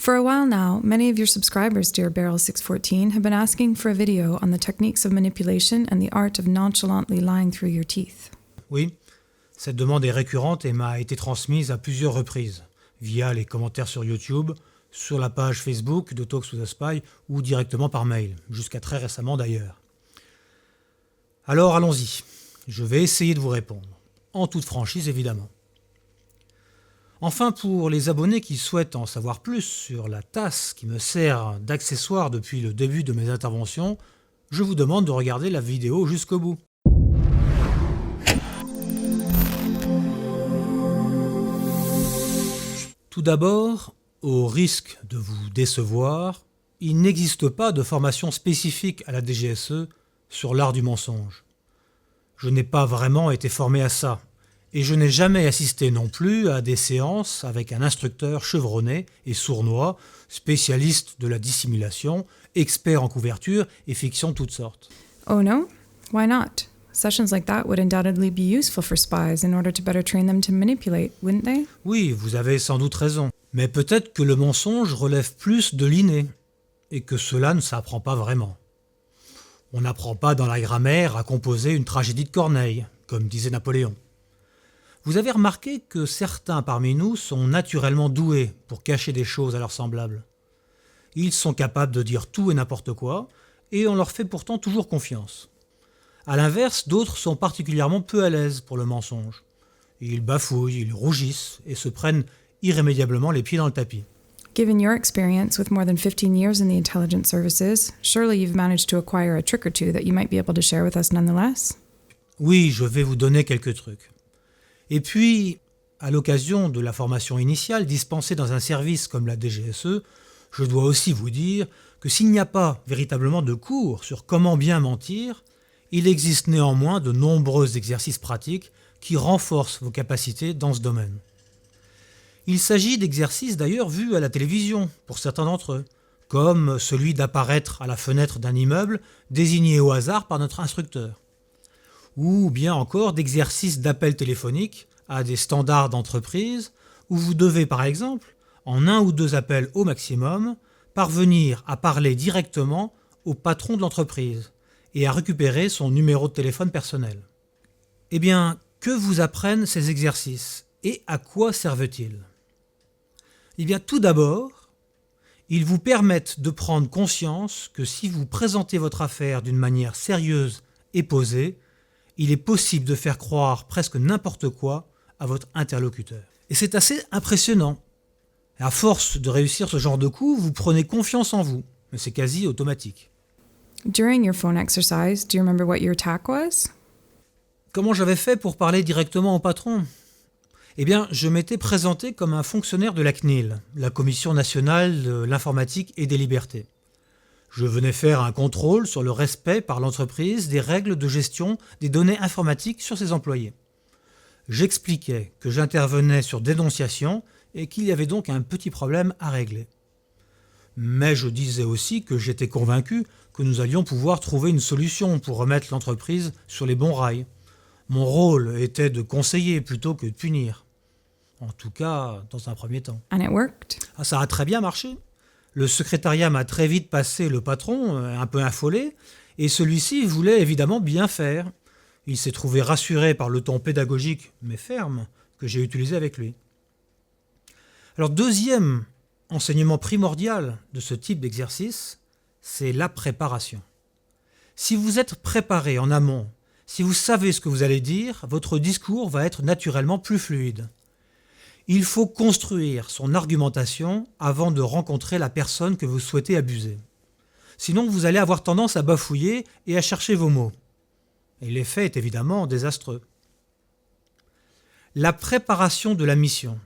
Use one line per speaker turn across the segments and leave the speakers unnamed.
For a while now, many of your subscribers, dear Barrel614, have been asking for a video on the techniques of manipulation and the art of nonchalantly lying through your teeth.
Oui, cette demande est récurrente et m'a été transmise à plusieurs reprises, via les commentaires sur YouTube, sur la page Facebook de Talks with a Spy ou directement par mail, jusqu'à très récemment d'ailleurs. Alors allons-y, je vais essayer de vous répondre, en toute franchise évidemment. Enfin, pour les abonnés qui souhaitent en savoir plus sur la tasse qui me sert d'accessoire depuis le début de mes interventions, je vous demande de regarder la vidéo jusqu'au bout. Tout d'abord, au risque de vous décevoir, il n'existe pas de formation spécifique à la DGSE sur l'art du mensonge. Je n'ai pas vraiment été formé à ça. Et je n'ai jamais assisté non plus à des séances avec un instructeur chevronné et sournois, spécialiste de la dissimulation, expert en couverture et fiction de toutes sortes.
Oh no? Why not? Sessions like that would undoubtedly be useful for spies in order to better train them to manipulate, wouldn't they?
Oui, vous avez sans doute raison. Mais peut-être que le mensonge relève plus de l'inné, et que cela ne s'apprend pas vraiment. On n'apprend pas dans la grammaire à composer une tragédie de Corneille, comme disait Napoléon. Vous avez remarqué que certains parmi nous sont naturellement doués pour cacher des choses à leurs semblables. Ils sont capables de dire tout et n'importe quoi, et on leur fait pourtant toujours confiance. A l'inverse, d'autres sont particulièrement peu à l'aise pour le mensonge. Ils bafouillent, ils rougissent et se prennent irrémédiablement les pieds dans le tapis.
Given your experience with more than 15 years in the intelligence services, surely you've managed to acquire a trick or two that you might be able to share with us nonetheless?
Oui, je vais vous donner quelques trucs. Et puis, à l'occasion de la formation initiale dispensée dans un service comme la DGSE, je dois aussi vous dire que s'il n'y a pas véritablement de cours sur comment bien mentir, il existe néanmoins de nombreux exercices pratiques qui renforcent vos capacités dans ce domaine. Il s'agit d'exercices d'ailleurs vus à la télévision pour certains d'entre eux, comme celui d'apparaître à la fenêtre d'un immeuble désigné au hasard par notre instructeur. Ou bien encore d'exercices d'appel téléphonique à des standards d'entreprise où vous devez par exemple, en 1 ou 2 appels au maximum, parvenir à parler directement au patron de l'entreprise et à récupérer son numéro de téléphone personnel. Eh bien, que vous apprennent ces exercices et à quoi servent-ils ? Eh bien, tout d'abord, ils vous permettent de prendre conscience que si vous présentez votre affaire d'une manière sérieuse et posée, il est possible de faire croire presque n'importe quoi à votre interlocuteur. Et c'est assez impressionnant. À force de réussir ce genre de coup, vous prenez confiance en vous, mais c'est quasi automatique.
During your phone exercise, do you remember what your tack was?
Comment j'avais fait pour parler directement au patron ? Eh bien, je m'étais présenté comme un fonctionnaire de la CNIL, la Commission nationale de l'informatique et des libertés. Je venais faire un contrôle sur le respect par l'entreprise des règles de gestion des données informatiques sur ses employés. J'expliquais que j'intervenais sur dénonciation et qu'il y avait donc un petit problème à régler. Mais je disais aussi que j'étais convaincu que nous allions pouvoir trouver une solution pour remettre l'entreprise sur les bons rails. Mon rôle était de conseiller plutôt que de punir. En tout cas, dans un premier temps.
And it worked?
Ça a très bien marché. Le secrétariat m'a très vite passé le patron, un peu affolé, et celui-ci voulait évidemment bien faire. Il s'est trouvé rassuré par le ton pédagogique, mais ferme, que j'ai utilisé avec lui. Alors, deuxième enseignement primordial de ce type d'exercice, c'est la préparation. Si vous êtes préparé en amont, si vous savez ce que vous allez dire, votre discours va être naturellement plus fluide. Il faut construire son argumentation avant de rencontrer la personne que vous souhaitez abuser. Sinon, vous allez avoir tendance à bafouiller et à chercher vos mots. Et l'effet est évidemment désastreux. La préparation de la mission,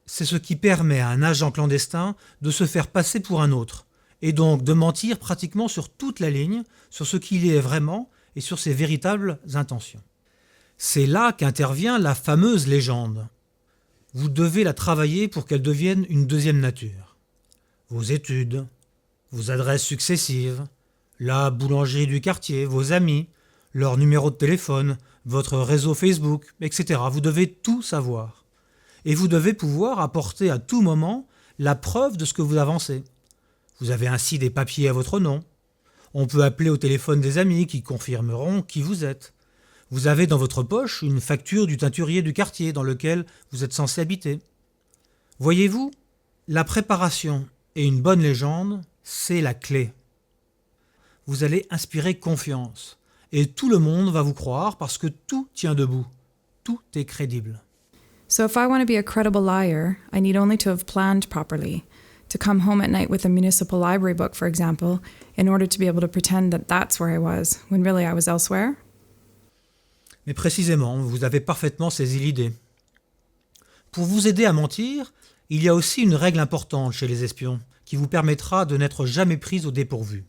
c'est ce qui permet à un agent clandestin de se faire passer pour un autre, et donc de mentir pratiquement sur toute la ligne, sur ce qu'il est vraiment et sur ses véritables intentions. C'est là qu'intervient la fameuse légende. Vous devez la travailler pour qu'elle devienne une deuxième nature. Vos études, vos adresses successives, la boulangerie du quartier, vos amis, leur numéro de téléphone, votre réseau Facebook, etc. Vous devez tout savoir. Et vous devez pouvoir apporter à tout moment la preuve de ce que vous avancez. Vous avez ainsi des papiers à votre nom. On peut appeler au téléphone des amis qui confirmeront qui vous êtes. Vous avez dans votre poche une facture du teinturier du quartier dans lequel vous êtes censé habiter. Voyez-vous, la préparation et une bonne légende, c'est la clé. Vous allez inspirer confiance et tout le monde va vous croire parce que tout tient debout. Tout est crédible.
So if I want to be a credible liar, I need only to have planned properly, to come home at night with a municipal library book, for example, in order to be able to pretend that that's where I was, when really I was elsewhere.
Mais précisément, vous avez parfaitement saisi l'idée. Pour vous aider à mentir, il y a aussi une règle importante chez les espions qui vous permettra de n'être jamais pris au dépourvu.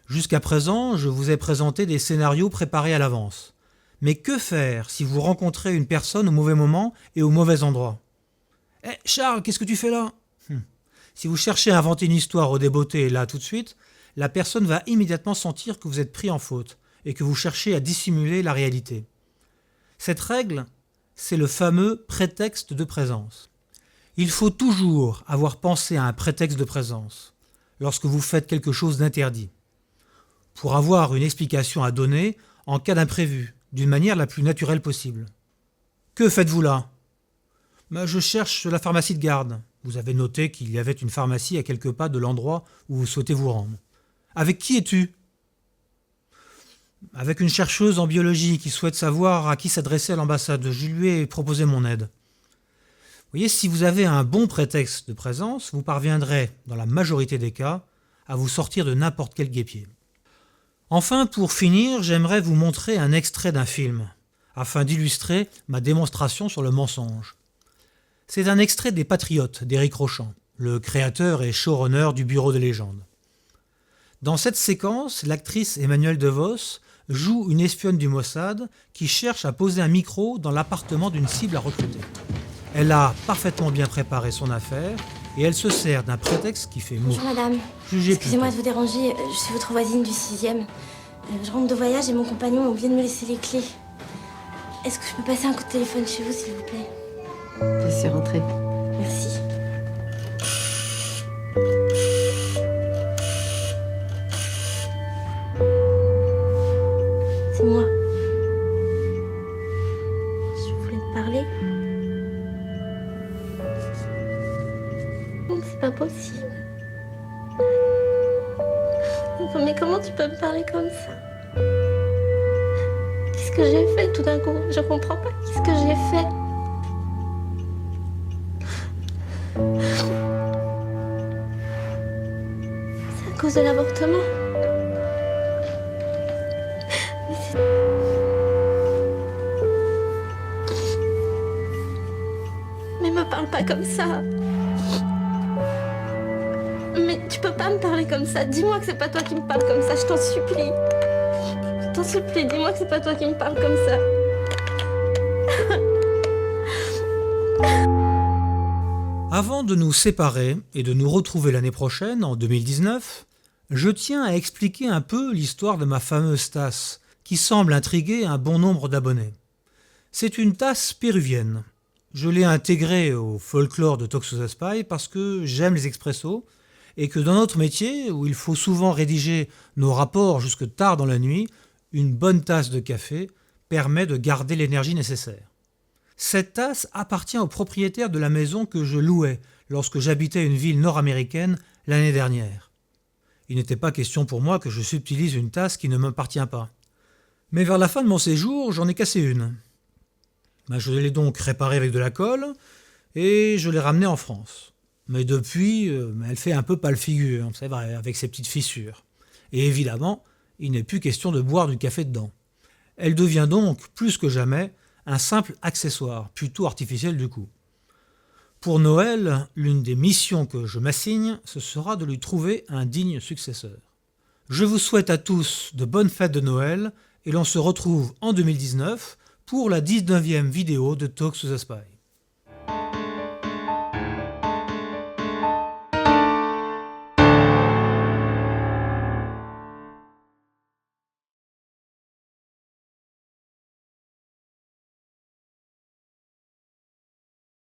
Jusqu'à présent, je vous ai présenté des scénarios préparés à l'avance. Mais que faire si vous rencontrez une personne au mauvais moment et au mauvais endroit ? « Hé, Charles, qu'est-ce que tu fais là ?» Si vous cherchez à inventer une histoire au débeauté là tout de suite, la personne va immédiatement sentir que vous êtes pris en faute et que vous cherchez à dissimuler la réalité. Cette règle, c'est le fameux prétexte de présence. Il faut toujours avoir pensé à un prétexte de présence lorsque vous faites quelque chose d'interdit, pour avoir une explication à donner en cas d'imprévu, d'une manière la plus naturelle possible. Que faites-vous là ? Je cherche la pharmacie de garde. Vous avez noté qu'il y avait une pharmacie à quelques pas de l'endroit où vous souhaitez vous rendre. Avec qui es-tu ? Avec une chercheuse en biologie qui souhaite savoir à qui s'adresser à l'ambassade. Je lui ai proposé mon aide. Vous voyez, si vous avez un bon prétexte de présence, vous parviendrez, dans la majorité des cas, à vous sortir de n'importe quel guêpier. Enfin, pour finir, j'aimerais vous montrer un extrait d'un film, afin d'illustrer ma démonstration sur le mensonge. C'est un extrait des Patriotes d'Éric Rochant, le créateur et showrunner du Bureau des légendes. Dans cette séquence, l'actrice Emmanuelle DeVos joue une espionne du Mossad qui cherche à poser un micro dans l'appartement d'une cible à recruter. Elle a parfaitement bien préparé son affaire et elle se sert d'un prétexte qui fait mot.
Bonjour madame,
Jugez
excusez-moi de
plutôt.
vous déranger, je suis votre voisine du 6e. Je rentre de voyage et mon compagnon a oublié de me laisser les clés. Est-ce que je peux passer un coup de téléphone chez vous, s'il vous plaît ?
Laissez rentrer.
Merci. C'est moi. Je voulais te parler. C'est pas possible. Non, mais comment tu peux me parler comme ça ? Qu'est-ce que j'ai fait tout d'un coup ? Je comprends pas. Qu'est-ce que j'ai fait ? C'est à cause de l'avortement. Mais c'est... Mais me parle pas comme ça. Mais tu peux pas me parler comme ça. Dis-moi que c'est pas toi qui me parle comme ça, je t'en supplie. Je t'en supplie, dis-moi que c'est pas toi qui me parle comme ça.
Avant de nous séparer et de nous retrouver l'année prochaine, en 2019, je tiens à expliquer un peu l'histoire de ma fameuse tasse, qui semble intriguer un bon nombre d'abonnés. C'est une tasse péruvienne. Je l'ai intégrée au folklore de Talks to the Spy parce que j'aime les expressos et que dans notre métier, où il faut souvent rédiger nos rapports jusque tard dans la nuit, une bonne tasse de café permet de garder l'énergie nécessaire. Cette tasse appartient au propriétaire de la maison que je louais lorsque j'habitais une ville nord-américaine l'année dernière. Il n'était pas question pour moi que je subtilise une tasse qui ne m'appartient pas. Mais vers la fin de mon séjour, j'en ai cassé une. Je l'ai donc réparée avec de la colle et je l'ai ramenée en France. Mais depuis, elle fait un peu pâle figure, c'est vrai, avec ses petites fissures. Et évidemment, il n'est plus question de boire du café dedans. Elle devient donc, plus que jamais, un simple accessoire, plutôt artificiel du coup. Pour Noël, l'une des missions que je m'assigne, ce sera de lui trouver un digne successeur. Je vous souhaite à tous de bonnes fêtes de Noël et l'on se retrouve en 2019 pour la 19e vidéo de Talks to the Spy.